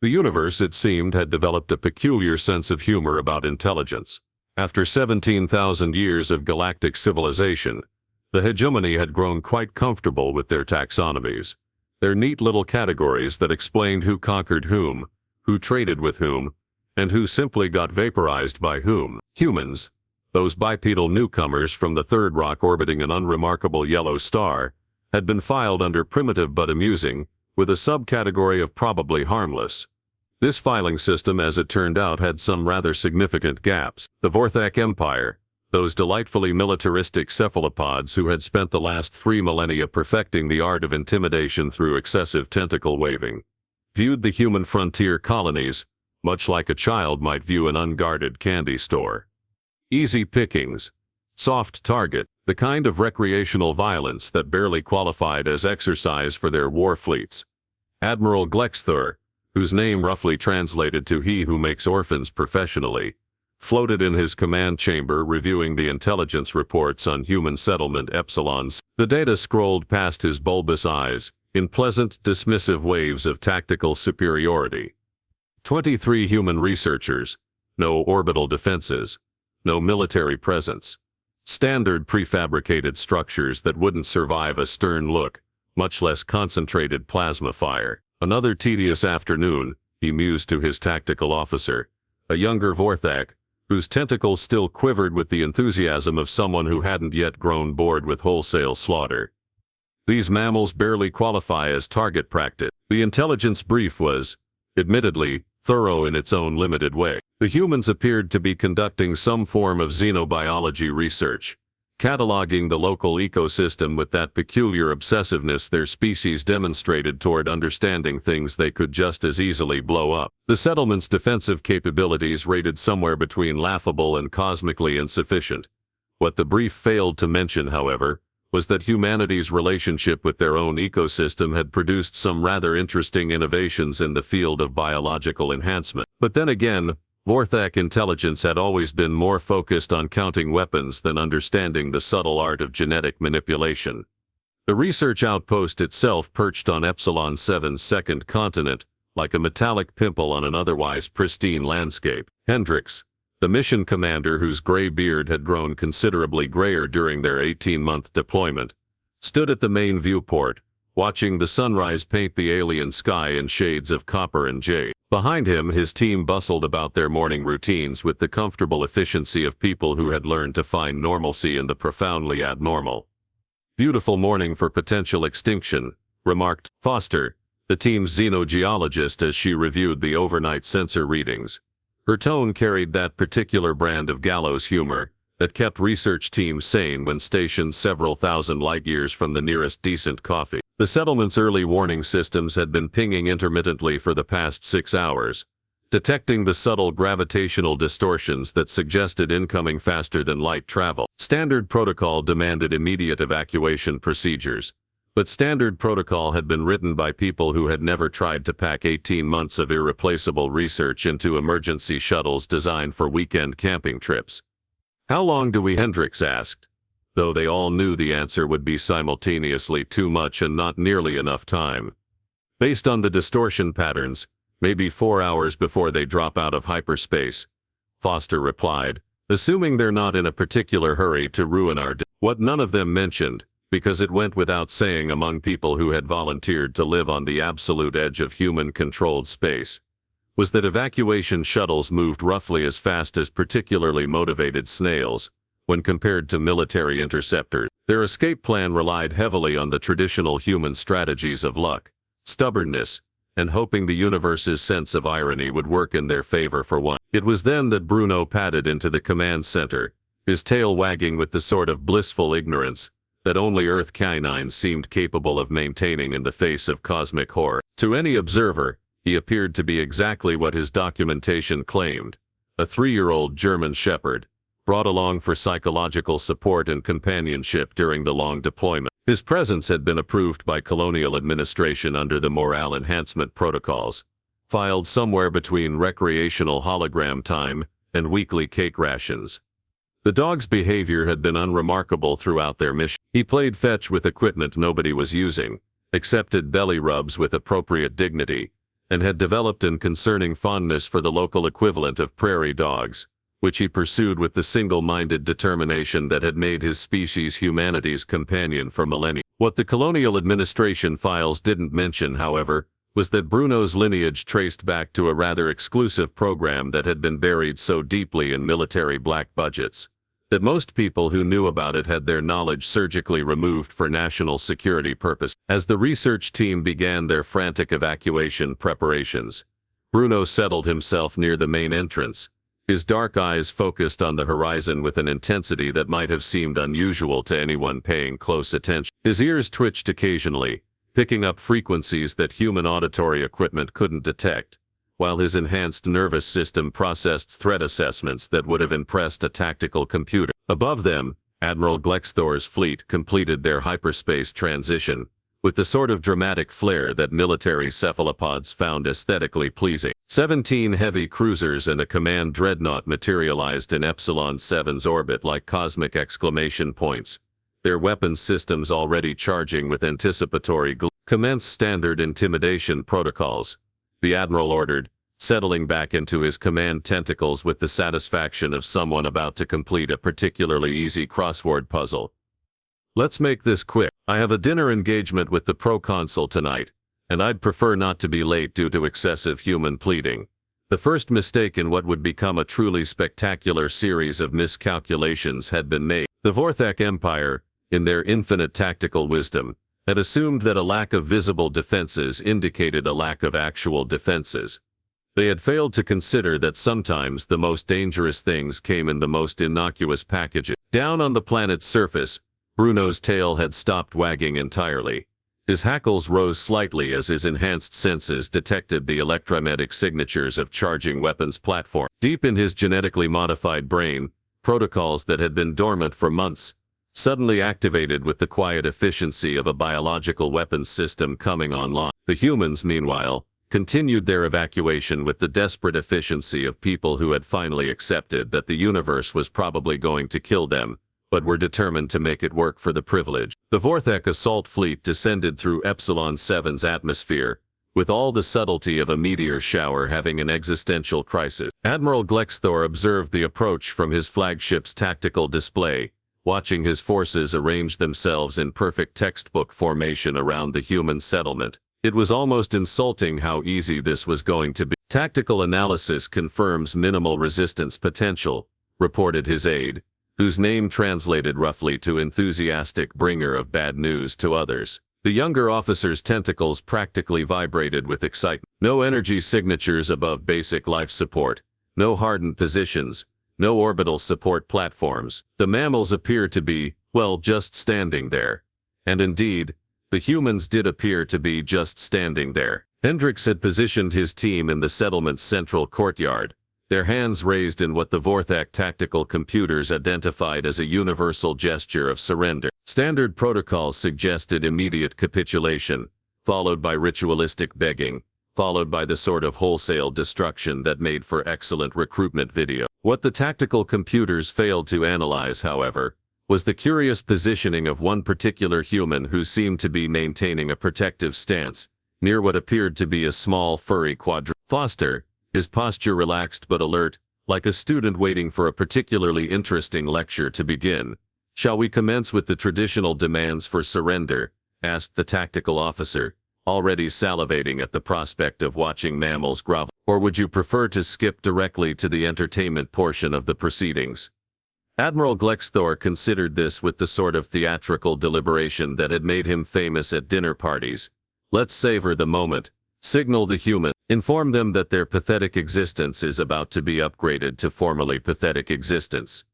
The universe, it seemed, had developed a peculiar sense of humor about intelligence. After 17,000 years of galactic civilization, the hegemony had grown quite comfortable with their taxonomies, their neat little categories that explained who conquered whom, who traded with whom, and who simply got vaporized by whom. Humans, those bipedal newcomers from the third rock orbiting an unremarkable yellow star, had been filed under primitive but amusing, with a subcategory of probably harmless. This filing system, as it turned out, had some rather significant gaps. The Vorthak Empire, those delightfully militaristic cephalopods who had spent the last 3 millennia perfecting the art of intimidation through excessive tentacle waving, viewed the human frontier colonies much like a child might view an unguarded candy store. Easy pickings, soft target, the kind of recreational violence that barely qualified as exercise for their war fleets. Admiral Glexthur, whose name roughly translated to "he who makes orphans professionally," floated in his command chamber reviewing the intelligence reports on human settlement epsilons. The data scrolled past his bulbous eyes in pleasant, dismissive waves of tactical superiority. 23 human researchers, no orbital defenses, no military presence. Standard prefabricated structures that wouldn't survive a stern look, much less concentrated plasma fire. Another tedious afternoon, he mused to his tactical officer, a younger Vorthak, whose tentacles still quivered with the enthusiasm of someone who hadn't yet grown bored with wholesale slaughter. These mammals barely qualify as target practice. The intelligence brief was, admittedly, thorough in its own limited way. The humans appeared to be conducting some form of xenobiology research, cataloging the local ecosystem with that peculiar obsessiveness their species demonstrated toward understanding things they could just as easily blow up. The settlement's defensive capabilities rated somewhere between laughable and cosmically insufficient. What the brief failed to mention, however, was that humanity's relationship with their own ecosystem had produced some rather interesting innovations in the field of biological enhancement. But then again, Vorthak intelligence had always been more focused on counting weapons than understanding the subtle art of genetic manipulation. The research outpost itself perched on Epsilon 7's second continent, like a metallic pimple on an otherwise pristine landscape. Hendricks, the mission commander whose gray beard had grown considerably grayer during their 18-month deployment, stood at the main viewport, watching the sunrise paint the alien sky in shades of copper and jade. Behind him, his team bustled about their morning routines with the comfortable efficiency of people who had learned to find normalcy in the profoundly abnormal. "Beautiful morning for potential extinction," remarked Foster, the team's xenogeologist, as she reviewed the overnight sensor readings. Her tone carried that particular brand of gallows humor that kept research teams sane when stationed several thousand light-years from the nearest decent coffee. The settlement's early warning systems had been pinging intermittently for the past 6 hours, detecting the subtle gravitational distortions that suggested incoming faster-than-light travel. Standard protocol demanded immediate evacuation procedures, but standard protocol had been written by people who had never tried to pack 18 months of irreplaceable research into emergency shuttles designed for weekend camping trips. "How long do we?" Hendricks asked, though they all knew the answer would be simultaneously too much and not nearly enough time. "Based on the distortion patterns, maybe 4 hours before they drop out of hyperspace," Foster replied, "assuming they're not in a particular hurry to ruin our day." What none of them mentioned, because it went without saying among people who had volunteered to live on the absolute edge of human-controlled space, was that evacuation shuttles moved roughly as fast as particularly motivated snails when compared to military interceptors. Their escape plan relied heavily on the traditional human strategies of luck, stubbornness, and hoping the universe's sense of irony would work in their favor for once. It was then that Bruno padded into the command center, his tail wagging with the sort of blissful ignorance that only Earth canines seemed capable of maintaining in the face of cosmic horror. To any observer, he appeared to be exactly what his documentation claimed, a 3-year-old German shepherd, brought along for psychological support and companionship during the long deployment. His presence had been approved by colonial administration under the morale enhancement protocols, filed somewhere between recreational hologram time and weekly cake rations. The dog's behavior had been unremarkable throughout their mission. He played fetch with equipment nobody was using, accepted belly rubs with appropriate dignity, and had developed an concerning fondness for the local equivalent of prairie dogs, which he pursued with the single-minded determination that had made his species humanity's companion for millennia. What the colonial administration files didn't mention, however, was that Bruno's lineage traced back to a rather exclusive program that had been buried so deeply in military black budgets that most people who knew about it had their knowledge surgically removed for national security purposes. As the research team began their frantic evacuation preparations, Bruno settled himself near the main entrance, his dark eyes focused on the horizon with an intensity that might have seemed unusual to anyone paying close attention. His ears twitched occasionally, picking up frequencies that human auditory equipment couldn't detect, while his enhanced nervous system processed threat assessments that would have impressed a tactical computer. Above them, Admiral Glexthor's fleet completed their hyperspace transition, with the sort of dramatic flair that military cephalopods found aesthetically pleasing. 17 heavy cruisers and a command dreadnought materialized in Epsilon 7's orbit like cosmic exclamation points, their weapons systems already charging with anticipatory commence standard intimidation protocols, the Admiral ordered, settling back into his command tentacles with the satisfaction of someone about to complete a particularly easy crossword puzzle. Let's make this quick. I have a dinner engagement with the proconsul tonight, and I'd prefer not to be late due to excessive human pleading. The first mistake in what would become a truly spectacular series of miscalculations had been made. The Vorthak Empire, in their infinite tactical wisdom, had assumed that a lack of visible defenses indicated a lack of actual defenses. They had failed to consider that sometimes the most dangerous things came in the most innocuous packages. Down on the planet's surface, Bruno's tail had stopped wagging entirely. His hackles rose slightly as his enhanced senses detected the electromagnetic signatures of charging weapons platform. Deep in his genetically modified brain, protocols that had been dormant for months suddenly activated with the quiet efficiency of a biological weapons system coming online. The humans, meanwhile, continued their evacuation with the desperate efficiency of people who had finally accepted that the universe was probably going to kill them, but were determined to make it work for the privilege. The Vorthak assault fleet descended through Epsilon 7's atmosphere, with all the subtlety of a meteor shower having an existential crisis. Admiral Glexthor observed the approach from his flagship's tactical display, watching his forces arrange themselves in perfect textbook formation around the human settlement. It was almost insulting how easy this was going to be. Tactical analysis confirms minimal resistance potential, reported his aide, whose name translated roughly to enthusiastic bringer of bad news to others. The younger officer's tentacles practically vibrated with excitement. No energy signatures above basic life support, no hardened positions, no orbital support platforms. The mammals appear to be, well, just standing there. And indeed, the humans did appear to be just standing there. Hendricks had positioned his team in the settlement's central courtyard, their hands raised in what the Vorthak tactical computers identified as a universal gesture of surrender. Standard protocols suggested immediate capitulation, followed by ritualistic begging, followed by the sort of wholesale destruction that made for excellent recruitment video. What the tactical computers failed to analyze, however, was the curious positioning of one particular human who seemed to be maintaining a protective stance, near what appeared to be a small furry Foster, his posture relaxed but alert, like a student waiting for a particularly interesting lecture to begin. "Shall we commence with the traditional demands for surrender?" asked the tactical officer, already salivating at the prospect of watching mammals grovel. "Or would you prefer to skip directly to the entertainment portion of the proceedings?" Admiral Glexthor considered this with the sort of theatrical deliberation that had made him famous at dinner parties. "Let's savor the moment. Signal the human. Inform them that their pathetic existence is about to be upgraded to formerly pathetic existence."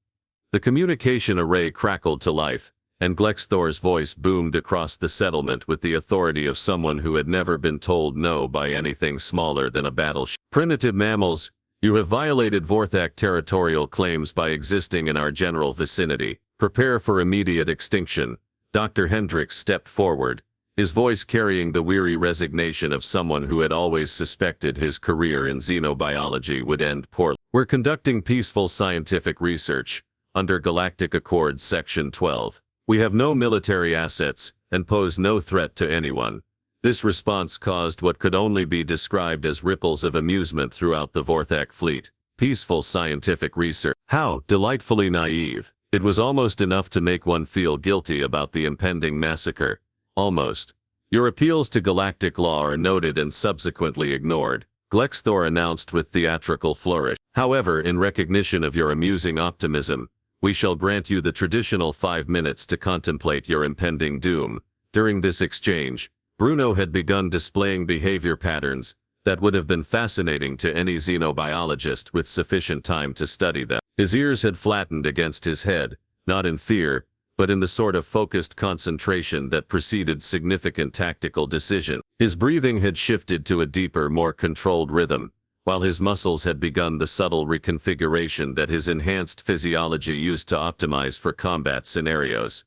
The communication array crackled to life, and Glexthor's voice boomed across the settlement with the authority of someone who had never been told no by anything smaller than a battleship. "Primitive mammals, you have violated Vorthak territorial claims by existing in our general vicinity. Prepare for immediate extinction." Dr. Hendricks stepped forward, his voice carrying the weary resignation of someone who had always suspected his career in xenobiology would end poorly. "We're conducting peaceful scientific research, under Galactic Accords Section 12. We have no military assets, and pose no threat to anyone. This response caused what could only be described as ripples of amusement throughout the Vorthak fleet. Peaceful scientific research. How delightfully naive. It was almost enough to make one feel guilty about the impending massacre. Almost. Your appeals to galactic law are noted and subsequently ignored, Glexthor announced with theatrical flourish. However, in recognition of your amusing optimism, we shall grant you the traditional 5 minutes to contemplate your impending doom. During this exchange, Bruno had begun displaying behavior patterns that would have been fascinating to any xenobiologist with sufficient time to study them. His ears had flattened against his head, not in fear, but in the sort of focused concentration that preceded significant tactical decision. His breathing had shifted to a deeper, more controlled rhythm, while his muscles had begun the subtle reconfiguration that his enhanced physiology used to optimize for combat scenarios.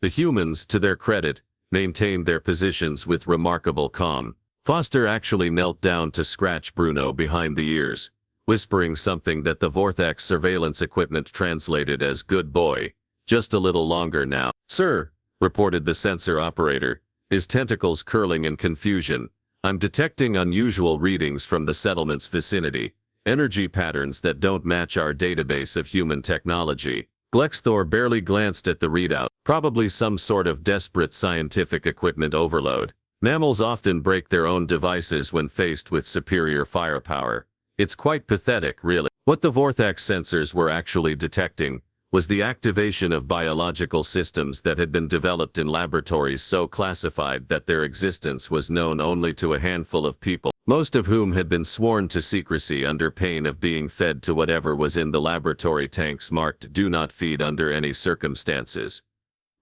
The humans, to their credit, maintained their positions with remarkable calm. Foster actually knelt down to scratch Bruno behind the ears, whispering something that the Vorthak surveillance equipment translated as "good boy, just a little longer now." "Sir," reported the sensor operator, his tentacles curling in confusion, "I'm detecting unusual readings from the settlement's vicinity, energy patterns that don't match our database of human technology." Glexthor barely glanced at the readout, probably some sort of desperate scientific equipment overload. Mammals often break their own devices when faced with superior firepower. It's quite pathetic, really. What the Vorthak sensors were actually detecting was the activation of biological systems that had been developed in laboratories so classified that their existence was known only to a handful of people, most of whom had been sworn to secrecy under pain of being fed to whatever was in the laboratory tanks marked "Do not feed under any circumstances."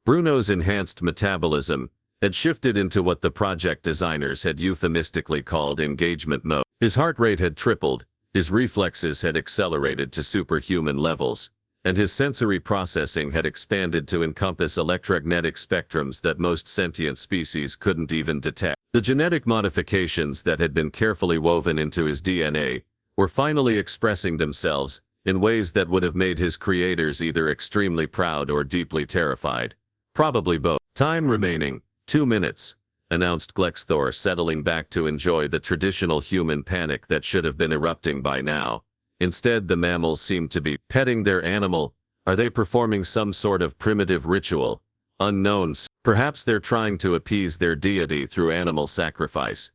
Bruno's enhanced metabolism had shifted into what the project designers had euphemistically called engagement mode. His heart rate had tripled, his reflexes had accelerated to superhuman levels, and his sensory processing had expanded to encompass electromagnetic spectrums that most sentient species couldn't even detect. The genetic modifications that had been carefully woven into his DNA were finally expressing themselves in ways that would have made his creators either extremely proud or deeply terrified. Probably both. "Time remaining, 2 minutes, announced Glexthor, settling back to enjoy the traditional human panic that should have been erupting by now. Instead, the mammals seemed to be petting their animal. Are they performing some sort of primitive ritual? Unknowns. Perhaps they're trying to appease their deity through animal sacrifice.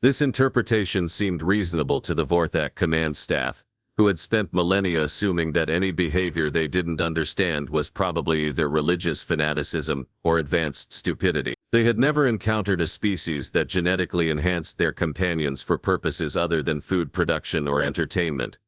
This interpretation seemed reasonable to the Vorthak command staff, who had spent millennia assuming that any behavior they didn't understand was probably either religious fanaticism or advanced stupidity. They had never encountered a species that genetically enhanced their companions for purposes other than food production or entertainment.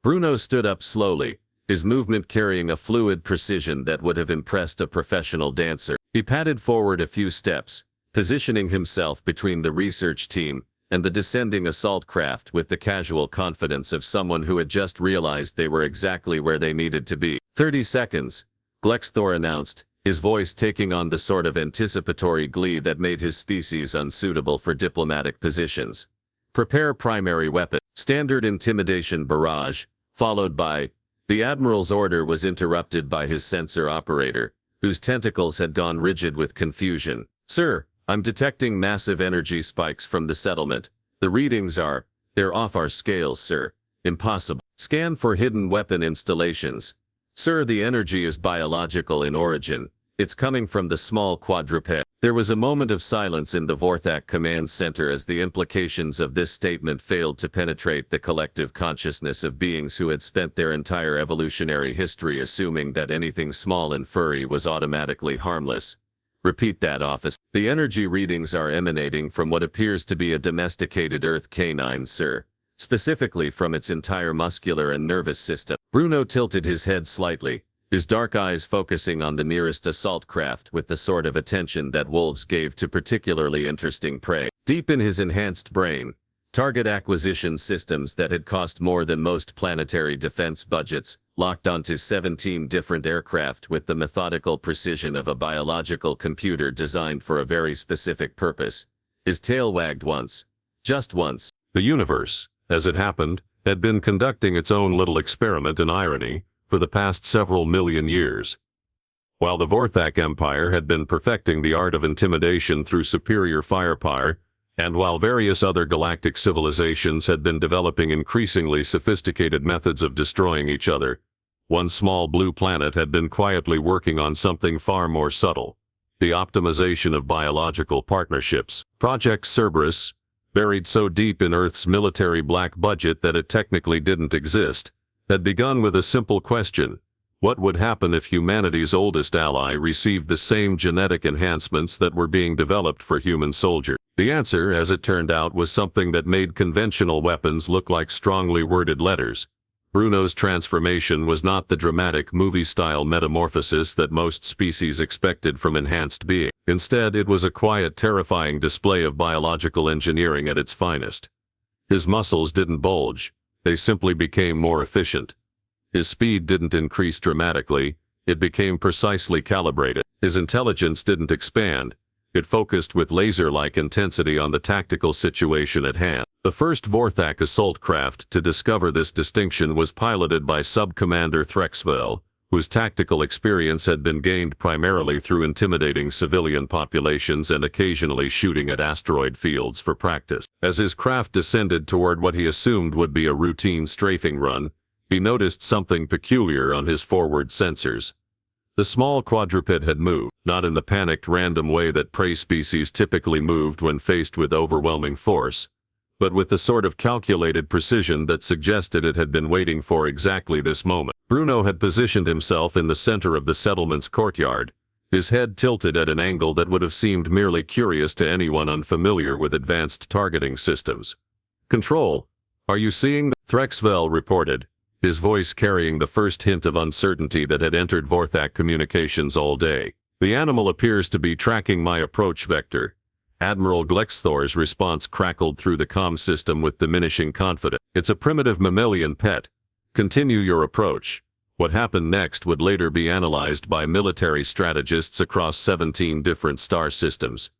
Bruno stood up slowly, his movement carrying a fluid precision that would have impressed a professional dancer. He padded forward a few steps, positioning himself between the research team and the descending assault craft with the casual confidence of someone who had just realized they were exactly where they needed to be. 30 seconds, Glexthor announced, his voice taking on the sort of anticipatory glee that made his species unsuitable for diplomatic positions. Prepare primary weapon. Standard intimidation barrage, followed by... The Admiral's order was interrupted by his sensor operator, whose tentacles had gone rigid with confusion. "Sir, I'm detecting massive energy spikes from the settlement. The readings are... They're off our scales, sir. Impossible. Scan for hidden weapon installations. Sir, the energy is biological in origin. It's coming from the small quadruped." There was a moment of silence in the Vorthak command center as the implications of this statement failed to penetrate the collective consciousness of beings who had spent their entire evolutionary history assuming that anything small and furry was automatically harmless. "Repeat that, officer." "The energy readings are emanating from what appears to be a domesticated Earth canine, sir. Specifically from its entire muscular and nervous system." Bruno tilted his head slightly, his dark eyes focusing on the nearest assault craft with the sort of attention that wolves gave to particularly interesting prey. Deep in his enhanced brain, target acquisition systems that had cost more than most planetary defense budgets locked onto 17 different aircraft with the methodical precision of a biological computer designed for a very specific purpose. His tail wagged once. Just once. The universe, as it happened, had been conducting its own little experiment in irony for the past several million years. While the Vorthak Empire had been perfecting the art of intimidation through superior firepower, and while various other galactic civilizations had been developing increasingly sophisticated methods of destroying each other, one small blue planet had been quietly working on something far more subtle: the optimization of biological partnerships. Project Cerberus, buried so deep in Earth's military black budget that it technically didn't exist, had begun with a simple question: what would happen if humanity's oldest ally received the same genetic enhancements that were being developed for human soldiers? The answer, as it turned out, was something that made conventional weapons look like strongly worded letters. Bruno's transformation was not the dramatic movie-style metamorphosis that most species expected from enhanced beings. Instead, it was a quiet, terrifying display of biological engineering at its finest. His muscles didn't bulge, they simply became more efficient. His speed didn't increase dramatically, it became precisely calibrated. His intelligence didn't expand, it focused with laser-like intensity on the tactical situation at hand. The first Vorthak assault craft to discover this distinction was piloted by Sub-Commander Threxville, whose tactical experience had been gained primarily through intimidating civilian populations and occasionally shooting at asteroid fields for practice. As his craft descended toward what he assumed would be a routine strafing run, he noticed something peculiar on his forward sensors. The small quadruped had moved, not in the panicked random way that prey species typically moved when faced with overwhelming force, but with the sort of calculated precision that suggested it had been waiting for exactly this moment. Bruno had positioned himself in the center of the settlement's courtyard, his head tilted at an angle that would have seemed merely curious to anyone unfamiliar with advanced targeting systems. "Control, are you seeing the?" Threxville reported, his voice carrying the first hint of uncertainty that had entered Vorthak communications all day. "The animal appears to be tracking my approach vector." Admiral Glexthor's response crackled through the comm system with diminishing confidence. "It's a primitive mammalian pet. Continue your approach." What happened next would later be analyzed by military strategists across 17 different star systems,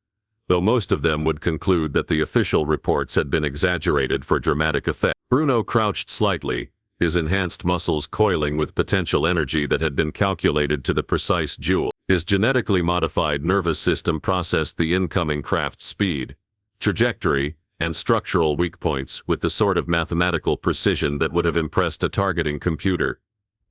though most of them would conclude that the official reports had been exaggerated for dramatic effect. Bruno crouched slightly, his enhanced muscles coiling with potential energy that had been calculated to the precise joule. His genetically modified nervous system processed the incoming craft's speed, trajectory, and structural weak points with the sort of mathematical precision that would have impressed a targeting computer.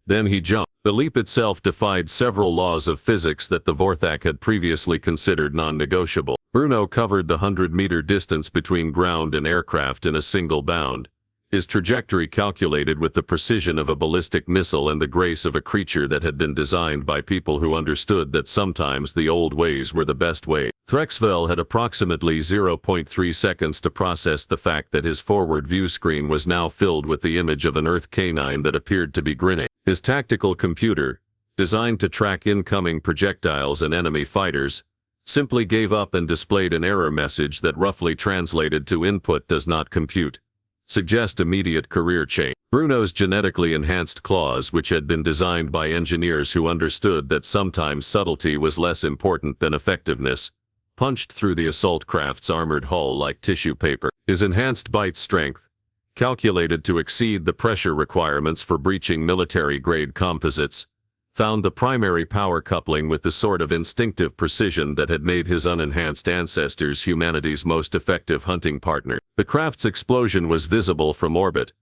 Then he jumped. The leap itself defied several laws of physics that the Vorthak had previously considered non-negotiable. Bruno covered the 100-meter distance between ground and aircraft in a single bound, his trajectory calculated with the precision of a ballistic missile and the grace of a creature that had been designed by people who understood that sometimes the old ways were the best way. Threxville had approximately 0.3 seconds to process the fact that his forward view screen was now filled with the image of an Earth canine that appeared to be grinning. His tactical computer, designed to track incoming projectiles and enemy fighters, simply gave up and displayed an error message that roughly translated to "input does not compute. Suggest immediate career change." Bruno's genetically enhanced claws, which had been designed by engineers who understood that sometimes subtlety was less important than effectiveness, punched through the assault craft's armored hull like tissue paper. His enhanced bite strength, calculated to exceed the pressure requirements for breaching military-grade composites, found the primary power coupling with the sort of instinctive precision that had made his unenhanced ancestors humanity's most effective hunting partner. The craft's explosion was visible from orbit,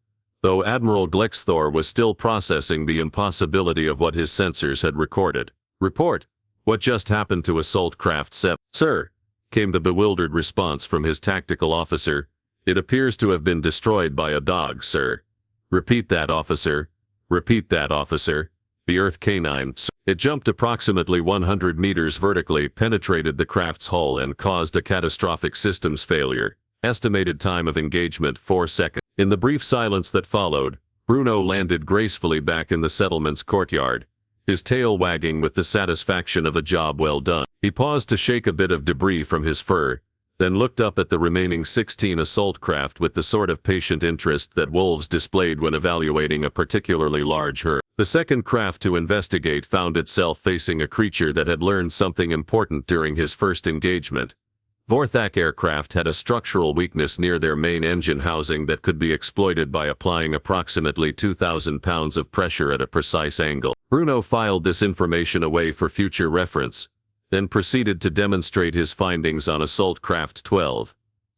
though Admiral Glexthor was still processing the impossibility of what his sensors had recorded. "Report, what just happened to Assault Craft 7? "Sir," came the bewildered response from his tactical officer, "it appears to have been destroyed by a dog, sir." "Repeat that, officer. Repeat that, officer." The Earth canine. It jumped approximately 100 meters vertically, penetrated the craft's hull and caused a catastrophic systems failure. Estimated time of engagement 4 seconds. In the brief silence that followed, Bruno landed gracefully back in the settlement's courtyard, his tail wagging with the satisfaction of a job well done. He paused to shake a bit of debris from his fur, then looked up at the remaining 16 assault craft with the sort of patient interest that wolves displayed when evaluating a particularly large herd. The second craft to investigate found itself facing a creature that had learned something important during his first engagement: Vorthak aircraft had a structural weakness near their main engine housing that could be exploited by applying approximately 2,000 pounds of pressure at a precise angle. Bruno filed this information away for future reference, then proceeded to demonstrate his findings on Assault Craft 12.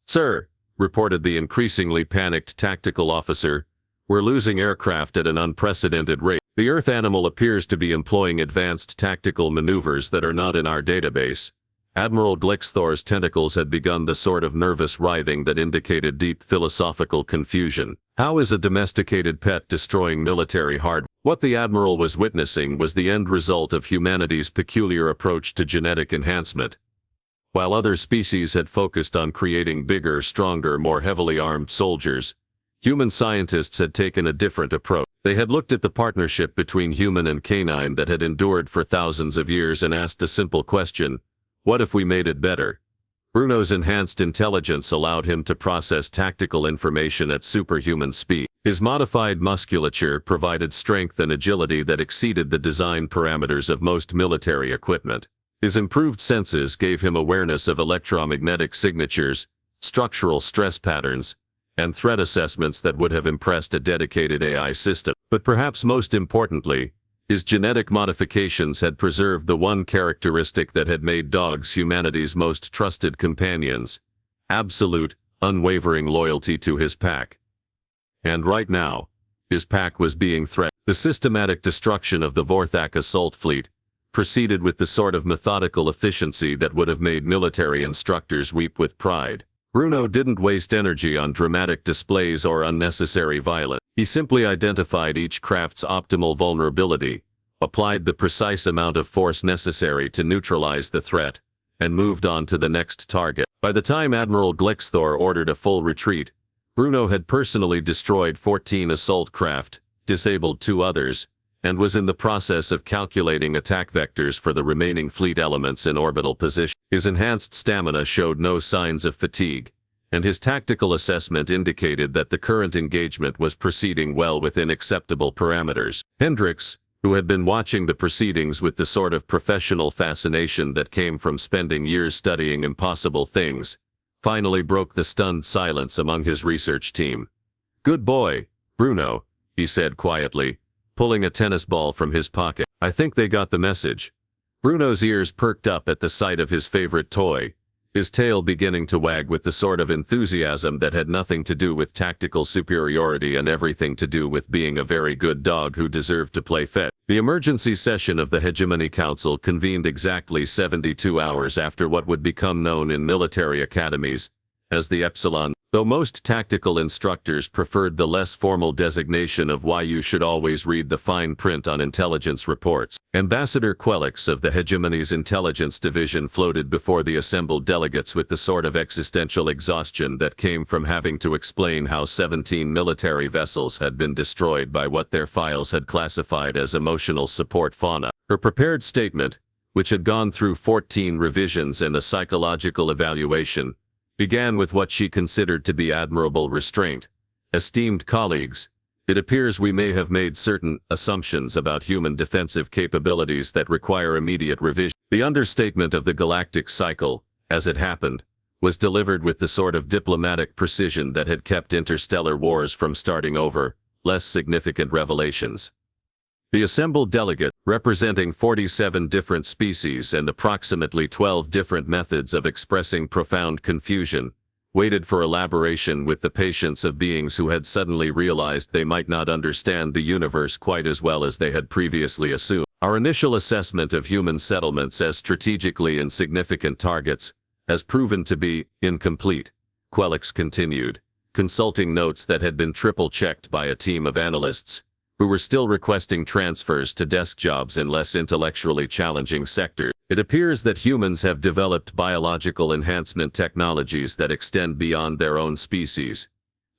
"Sir," reported the increasingly panicked tactical officer, "we're losing aircraft at an unprecedented rate. The Earth animal appears to be employing advanced tactical maneuvers that are not in our database." Admiral Glixthor's tentacles had begun the sort of nervous writhing that indicated deep philosophical confusion. How is a domesticated pet destroying military hardware? What the Admiral was witnessing was the end result of humanity's peculiar approach to genetic enhancement. While other species had focused on creating bigger, stronger, more heavily armed soldiers, human scientists had taken a different approach. They had looked at the partnership between human and canine that had endured for thousands of years and asked a simple question: what if we made it better? Bruno's enhanced intelligence allowed him to process tactical information at superhuman speed. His modified musculature provided strength and agility that exceeded the design parameters of most military equipment. His improved senses gave him awareness of electromagnetic signatures, structural stress patterns, and threat assessments that would have impressed a dedicated AI system. But perhaps most importantly, his genetic modifications had preserved the one characteristic that had made dogs humanity's most trusted companions: absolute, unwavering loyalty to his pack. And right now, his pack was being threatened. The systematic destruction of the Vorthak assault fleet proceeded with the sort of methodical efficiency that would have made military instructors weep with pride. Bruno didn't waste energy on dramatic displays or unnecessary violence. He simply identified each craft's optimal vulnerability, applied the precise amount of force necessary to neutralize the threat, and moved on to the next target. By the time Admiral Glixthor ordered a full retreat, Bruno had personally destroyed 14 assault craft, disabled 2 others, and was in the process of calculating attack vectors for the remaining fleet elements in orbital position. His enhanced stamina showed no signs of fatigue, and his tactical assessment indicated that the current engagement was proceeding well within acceptable parameters. Hendricks, who had been watching the proceedings with the sort of professional fascination that came from spending years studying impossible things, finally broke the stunned silence among his research team. "Good boy, Bruno," he said quietly, pulling a tennis ball from his pocket. "I think they got the message." Bruno's ears perked up at the sight of his favorite toy, his tail beginning to wag with the sort of enthusiasm that had nothing to do with tactical superiority and everything to do with being a very good dog who deserved to play fetch. The emergency session of the Hegemony Council convened exactly 72 hours after what would become known in military academies as the Epsilon. Though most tactical instructors preferred the less formal designation of why you should always read the fine print on intelligence reports, Ambassador Quelix of the Hegemony's Intelligence Division floated before the assembled delegates with the sort of existential exhaustion that came from having to explain how 17 military vessels had been destroyed by what their files had classified as emotional support fauna. Her prepared statement, which had gone through 14 revisions and a psychological evaluation, began with what she considered to be admirable restraint. "Esteemed colleagues, it appears we may have made certain assumptions about human defensive capabilities that require immediate revision." The understatement of the galactic cycle, as it happened, was delivered with the sort of diplomatic precision that had kept interstellar wars from starting over. Less significant revelations. The assembled delegate, representing 47 different species and approximately 12 different methods of expressing profound confusion, waited for elaboration with the patience of beings who had suddenly realized they might not understand the universe quite as well as they had previously assumed. "Our initial assessment of human settlements as strategically insignificant targets has proven to be incomplete," Quelix continued, consulting notes that had been triple-checked by a team of analysts, who were still requesting transfers to desk jobs in less intellectually challenging sectors. "It appears that humans have developed biological enhancement technologies that extend beyond their own species."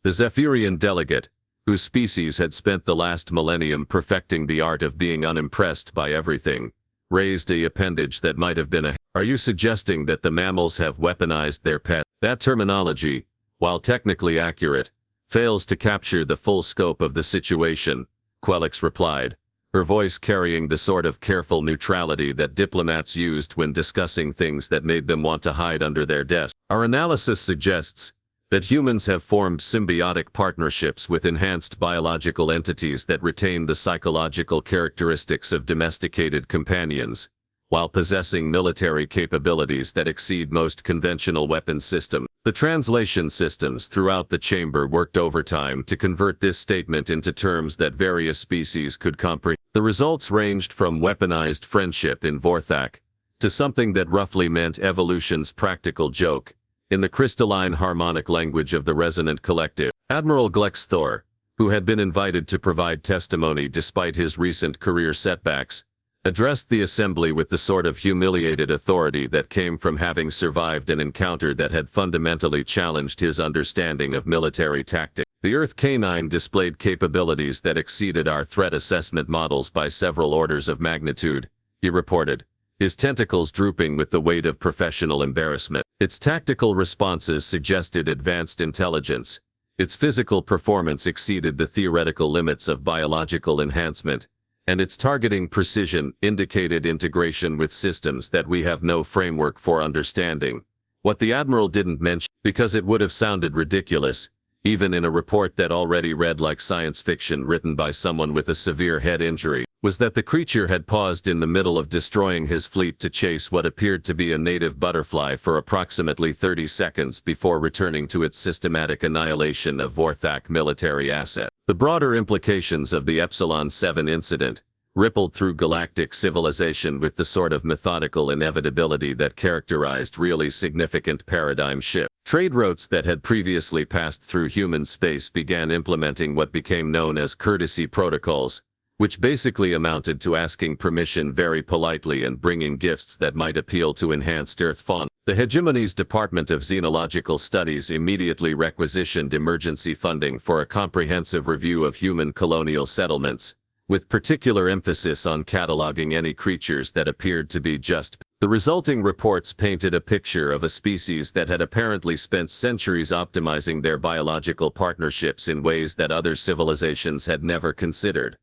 The Zephyrian delegate, whose species had spent the last millennium perfecting the art of being unimpressed by everything, raised a appendage that might have been a "Are you suggesting that the mammals have weaponized their pets?" That terminology, while technically accurate, fails to capture the full scope of the situation, Quelix replied, her voice carrying the sort of careful neutrality that diplomats used when discussing things that made them want to hide under their desk. Our analysis suggests that humans have formed symbiotic partnerships with enhanced biological entities that retain the psychological characteristics of domesticated companions, while possessing military capabilities that exceed most conventional weapons systems. The translation systems throughout the chamber worked overtime to convert this statement into terms that various species could comprehend. The results ranged from weaponized friendship in Vorthak to something that roughly meant evolution's practical joke, in the crystalline harmonic language of the resonant collective. Admiral Glexthor, who had been invited to provide testimony despite his recent career setbacks, addressed the assembly with the sort of humiliated authority that came from having survived an encounter that had fundamentally challenged his understanding of military tactics. The Earth Canine displayed capabilities that exceeded our threat assessment models by several orders of magnitude, he reported, his tentacles drooping with the weight of professional embarrassment. Its tactical responses suggested advanced intelligence. Its physical performance exceeded the theoretical limits of biological enhancement, and its targeting precision indicated integration with systems that we have no framework for understanding. What the Admiral didn't mention, because it would have sounded ridiculous, even in a report that already read like science fiction written by someone with a severe head injury, was that the creature had paused in the middle of destroying his fleet to chase what appeared to be a native butterfly for approximately 30 seconds before returning to its systematic annihilation of Vorthak military assets. The broader implications of the Epsilon 7 incident rippled through galactic civilization with the sort of methodical inevitability that characterized really significant paradigm shifts. Trade routes that had previously passed through human space began implementing what became known as courtesy protocols, which basically amounted to asking permission very politely and bringing gifts that might appeal to enhanced Earth fauna. The Hegemony's Department of Xenological Studies immediately requisitioned emergency funding for a comprehensive review of human colonial settlements, with particular emphasis on cataloging any creatures that appeared to be just. The resulting reports painted a picture of a species that had apparently spent centuries optimizing their biological partnerships in ways that other civilizations had never considered.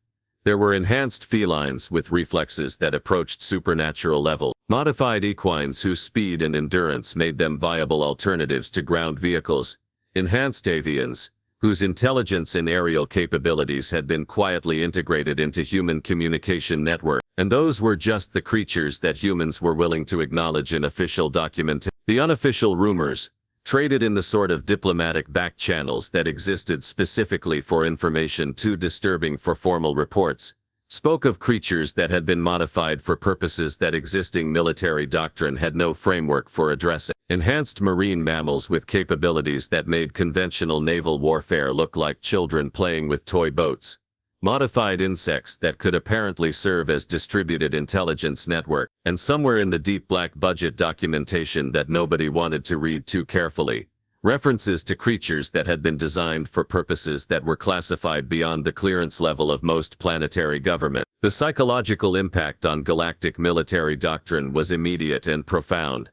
There were enhanced felines with reflexes that approached supernatural levels, modified equines whose speed and endurance made them viable alternatives to ground vehicles, enhanced avians, whose intelligence and aerial capabilities had been quietly integrated into human communication networks, and those were just the creatures that humans were willing to acknowledge in official documentation. The unofficial rumors, traded in the sort of diplomatic back channels that existed specifically for information too disturbing for formal reports, spoke of creatures that had been modified for purposes that existing military doctrine had no framework for addressing. Enhanced marine mammals with capabilities that made conventional naval warfare look like children playing with toy boats. Modified insects that could apparently serve as distributed intelligence network, and somewhere in the deep black budget documentation that nobody wanted to read too carefully, references to creatures that had been designed for purposes that were classified beyond the clearance level of most planetary government. The psychological impact on galactic military doctrine was immediate and profound.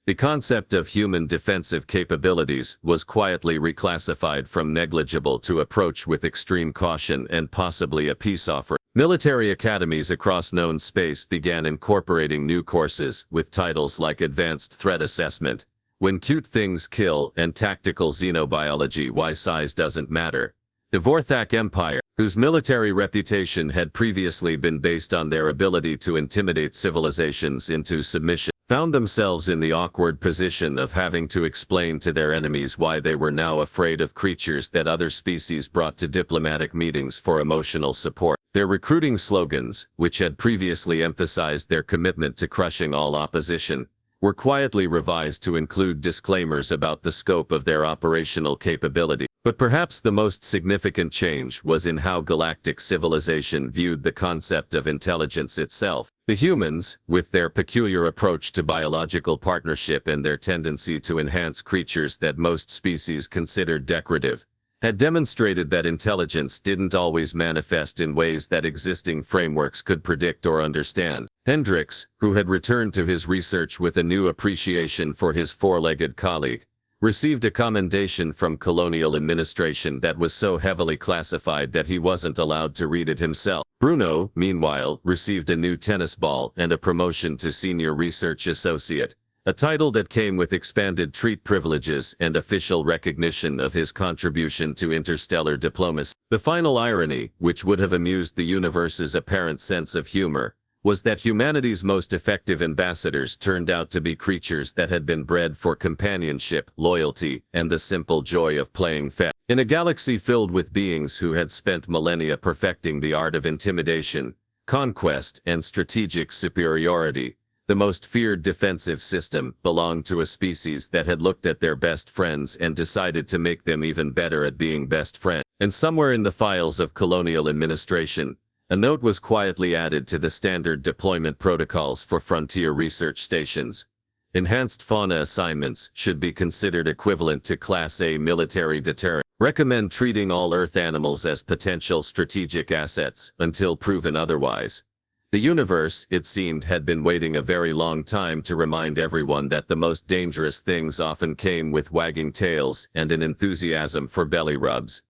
The concept of human defensive capabilities was quietly reclassified from negligible to approach with extreme caution and possibly a peace offering. Military academies across known space began incorporating new courses with titles like Advanced Threat Assessment, When Cute Things Kill, and Tactical Xenobiology, Why Size Doesn't Matter. The Vorthak Empire, whose military reputation had previously been based on their ability to intimidate civilizations into submission, found themselves in the awkward position of having to explain to their enemies why they were now afraid of creatures that other species brought to diplomatic meetings for emotional support. Their recruiting slogans, which had previously emphasized their commitment to crushing all opposition, were quietly revised to include disclaimers about the scope of their operational capability. But perhaps the most significant change was in how galactic civilization viewed the concept of intelligence itself. The humans, with their peculiar approach to biological partnership and their tendency to enhance creatures that most species considered decorative, had demonstrated that intelligence didn't always manifest in ways that existing frameworks could predict or understand. Hendricks, who had returned to his research with a new appreciation for his four-legged colleague, received a commendation from colonial administration that was so heavily classified that he wasn't allowed to read it himself. Bruno, meanwhile, received a new tennis ball and a promotion to senior research associate, a title that came with expanded treat privileges and official recognition of his contribution to interstellar diplomacy. The final irony, which would have amused the universe's apparent sense of humor, was that humanity's most effective ambassadors turned out to be creatures that had been bred for companionship, loyalty, and the simple joy of playing fetch. In a galaxy filled with beings who had spent millennia perfecting the art of intimidation, conquest, and strategic superiority, the most feared defensive system belonged to a species that had looked at their best friends and decided to make them even better at being best friends. And somewhere in the files of colonial administration, a note was quietly added to the standard deployment protocols for frontier research stations. Enhanced fauna assignments should be considered equivalent to Class A military deterrent. Recommend treating all Earth animals as potential strategic assets until proven otherwise. The universe, it seemed, had been waiting a very long time to remind everyone that the most dangerous things often came with wagging tails and an enthusiasm for belly rubs.